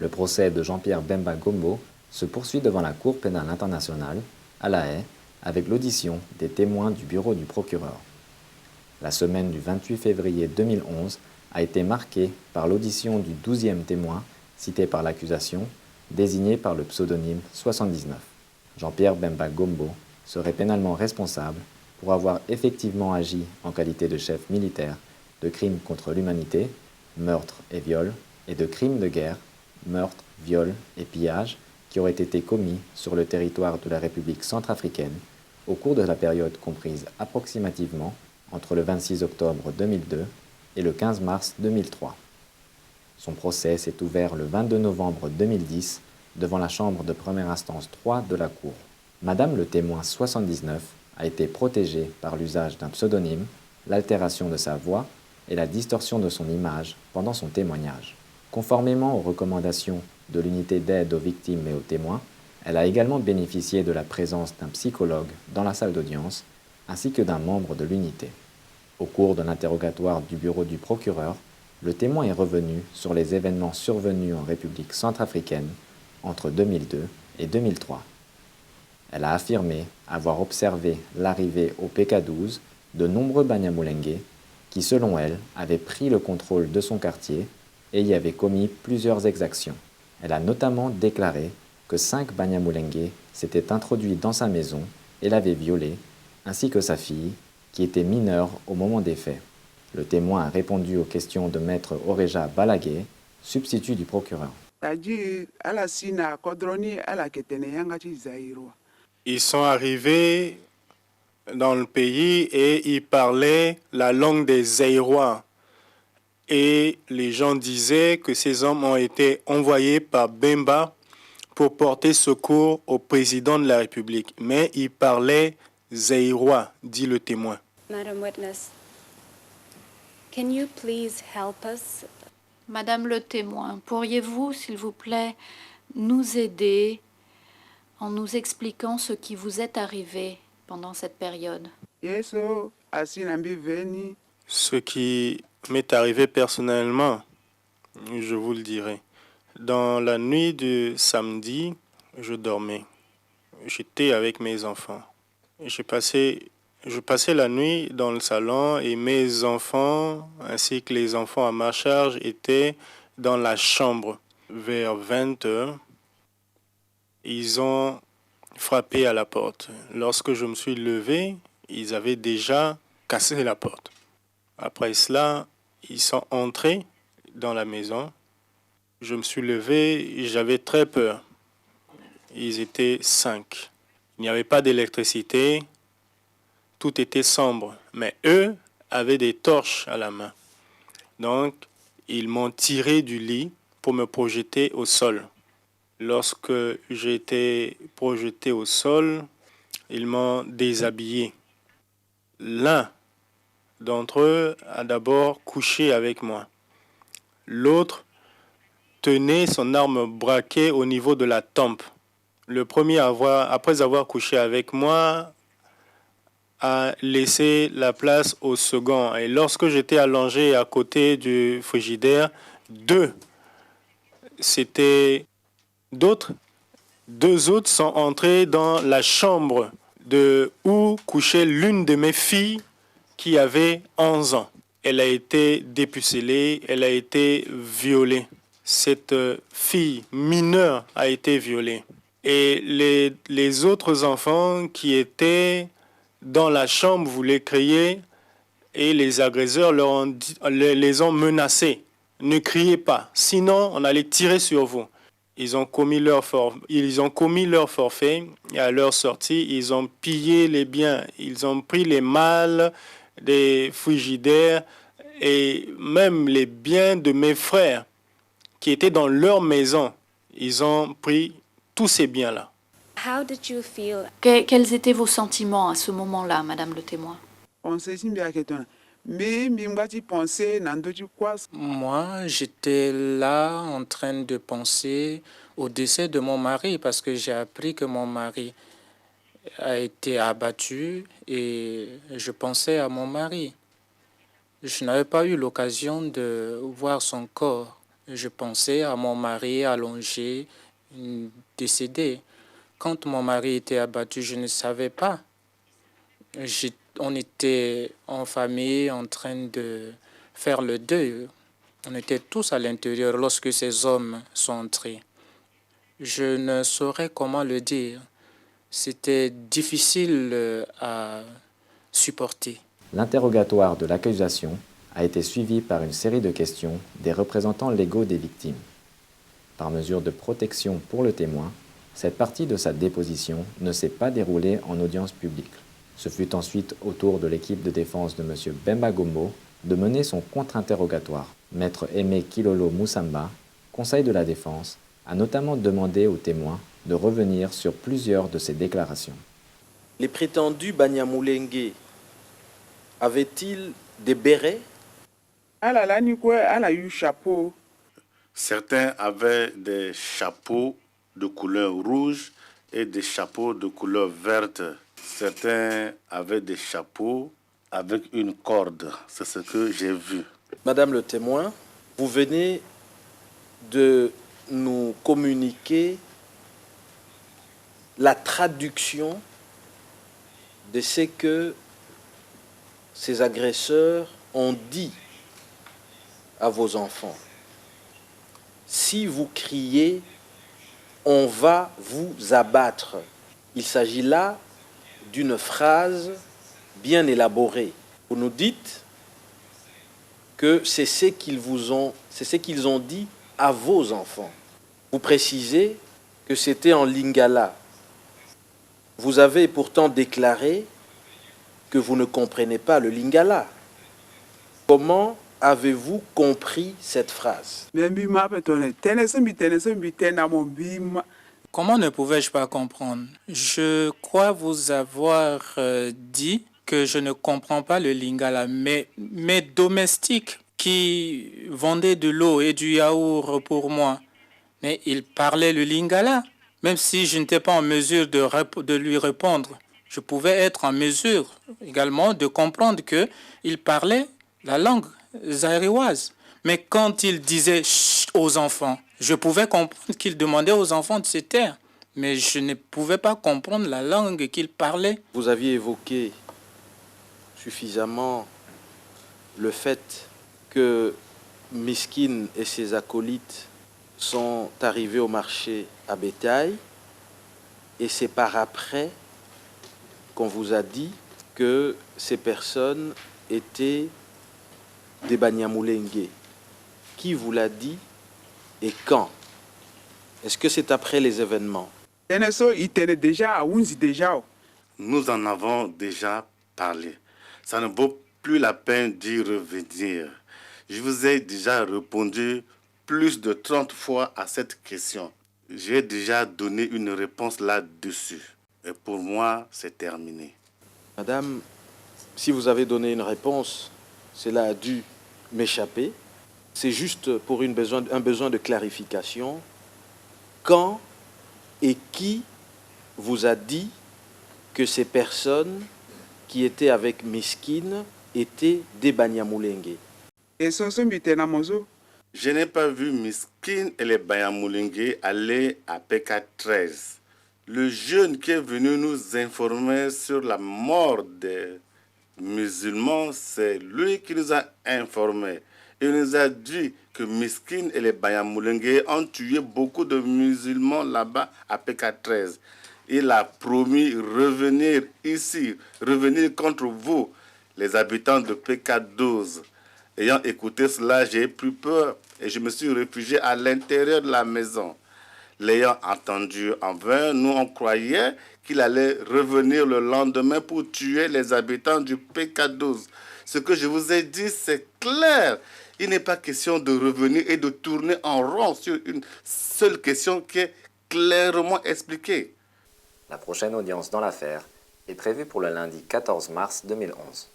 Le procès de Jean-Pierre Bemba Gombo se poursuit devant la Cour pénale internationale, à La Haye, avec l'audition des témoins du bureau du procureur. La semaine du 28 février 2011 a été marquée par l'audition du 12e témoin cité par l'accusation, désigné par le pseudonyme 79. Jean-Pierre Bemba Gombo serait pénalement responsable pour avoir effectivement agi en qualité de chef militaire de crimes contre l'humanité, meurtre et viol, et de crimes de guerre, meurtre, viol et pillage, qui auraient été commis sur le territoire de la République centrafricaine au cours de la période comprise approximativement entre le 26 octobre 2002 et le 15 mars 2003. Son procès s'est ouvert le 22 novembre 2010 devant la chambre de première instance 3 de la Cour. Madame le témoin 79 a été protégée par l'usage d'un pseudonyme, l'altération de sa voix et la distorsion de son image pendant son témoignage. Conformément aux recommandations de l'unité d'aide aux victimes et aux témoins, elle a également bénéficié de la présence d'un psychologue dans la salle d'audience, ainsi que d'un membre de l'unité. Au cours de l'interrogatoire du bureau du procureur, le témoin est revenu sur les événements survenus en République centrafricaine entre 2002 et 2003. Elle a affirmé avoir observé l'arrivée au PK12 de nombreux Banyamulenge qui, selon elle, avaient pris le contrôle de son quartier et y avaient commis plusieurs exactions. Elle a notamment déclaré que 5 Banyamulenge s'étaient introduits dans sa maison et l'avaient violée, ainsi que sa fille, qui était mineure au moment des faits. Le témoin a répondu aux questions de maître Oreja Balagué, substitut du procureur. Ils sont arrivés dans le pays et ils parlaient la langue des Zaïrois. Et les gens disaient que ces hommes ont été envoyés par Bemba pour porter secours au président de la République. Mais ils parlaient Zaïrois, dit le témoin. Madam Witness, can you please help us? Madame le témoin, pourriez-vous, s'il vous plaît, nous aider en nous expliquant ce qui vous est arrivé pendant cette période? Ce qui m'est arrivé personnellement, je vous le dirai. Dans la nuit du samedi, je dormais. J'étais avec mes enfants. Je passais la nuit dans le salon et mes enfants, ainsi que les enfants à ma charge, étaient dans la chambre. Vers 20 heures, ils ont frappé à la porte. Lorsque je me suis levé, ils avaient déjà cassé la porte. Après cela, ils sont entrés dans la maison. Je me suis levé, j'avais très peur. Ils étaient 5. Il n'y avait pas d'électricité, tout était sombre. Mais eux avaient des torches à la main. Donc, ils m'ont tiré du lit pour me projeter au sol. Lorsque j'ai été projeté au sol, ils m'ont déshabillé. L'un d'entre eux a d'abord couché avec moi. L'autre tenait son arme braquée au niveau de la tempe. Le premier, après avoir couché avec moi, a laissé la place au second. Et lorsque j'étais allongé à côté du frigidaire, deux autres sont entrés dans la chambre où couchait l'une de mes filles qui avait 11 ans. Elle a été dépucellée, elle a été violée. Cette fille mineure a été violée. Et les autres enfants qui étaient dans la chambre voulaient crier et les agresseurs les ont menacés. Ne criez pas, sinon on allait tirer sur vous. Ils ont commis leur forfait et à leur sortie, ils ont pillé les biens. Ils ont pris les malles des frigidaires et même les biens de mes frères qui étaient dans leur maison. Ils ont pris tous ces biens-là. How did you feel? Quels étaient vos sentiments à ce moment-là, Madame le témoin? Moi, j'étais là en train de penser au décès de mon mari parce que j'ai appris que mon mari a été abattu et je pensais à mon mari. Je n'avais pas eu l'occasion de voir son corps. Je pensais à mon mari allongé, décédé. Quand mon mari était abattu, je ne savais pas. On était en famille en train de faire le deuil. On était tous à l'intérieur lorsque ces hommes sont entrés. Je ne saurais comment le dire. C'était difficile à supporter. L'interrogatoire de l'accusation a été suivi par une série de questions des représentants légaux des victimes. Par mesure de protection pour le témoin, cette partie de sa déposition ne s'est pas déroulée en audience publique. Ce fut ensuite au tour de l'équipe de défense de M. Bemba Gombo de mener son contre-interrogatoire. Maître Aimé Kilolo Moussamba, conseil de la défense, a notamment demandé aux témoins de revenir sur plusieurs de ses déclarations. Les prétendus Banyamulenge avaient-ils des bérets? Chapeau. Certains avaient des chapeaux de couleur rouge et des chapeaux de couleur verte. Certains avaient des chapeaux avec une corde. C'est ce que j'ai vu. Madame le témoin, vous venez de nous communiquer la traduction de ce que ces agresseurs ont dit à vos enfants. Si vous criez, on va vous abattre. Il s'agit là d'une phrase bien élaborée. Vous nous dites que c'est ce qu'ils ont dit à vos enfants. Vous précisez que c'était en lingala. Vous avez pourtant déclaré que vous ne comprenez pas le lingala. Comment avez-vous compris cette phrase? Comment ne pouvais-je pas comprendre? Je crois vous avoir dit que je ne comprends pas le lingala, mais mes domestiques qui vendaient de l'eau et du yaourt pour moi, mais ils parlaient le lingala. Même si je n'étais pas en mesure de lui répondre, je pouvais être en mesure également de comprendre qu'il parlait la langue zaïroise. Mais quand il disait chut aux enfants, je pouvais comprendre qu'il demandait aux enfants de se taire, mais je ne pouvais pas comprendre la langue qu'il parlait. Vous aviez évoqué suffisamment le fait que Miskin et ses acolytes sont arrivés au marché à bétail et c'est par après qu'on vous a dit que ces personnes étaient des Banyamulenge. Qui vous l'a dit et quand? Est-ce que c'est après les événements? Nous en avons déjà parlé. Ça ne vaut plus la peine d'y revenir. Je vous ai déjà répondu plus de 30 fois à cette question. J'ai déjà donné une réponse là-dessus. Et pour moi, c'est terminé. Madame, si vous avez donné une réponse, cela a dû m'échapper. C'est juste pour un besoin de clarification. Quand et qui vous a dit que ces personnes qui étaient avec Miskin étaient des Banyamulenge? Je n'ai pas vu Miskin et les Banyamulenge aller à PK13. Le jeune qui est venu nous informer sur la mort des musulmans, c'est lui qui nous a informés. Il nous a dit que Miskin et les Banyamulenge ont tué beaucoup de musulmans là-bas à PK13. Il a promis revenir ici, revenir contre vous, les habitants de PK12. Ayant écouté cela, j'ai pris peur et je me suis réfugié à l'intérieur de la maison. L'ayant entendu en vain, nous on croyait qu'il allait revenir le lendemain pour tuer les habitants du PK12. Ce que je vous ai dit, c'est clair. Il n'est pas question de revenir et de tourner en rond sur une seule question qui est clairement expliquée. La prochaine audience dans l'affaire est prévue pour le lundi 14 mars 2011.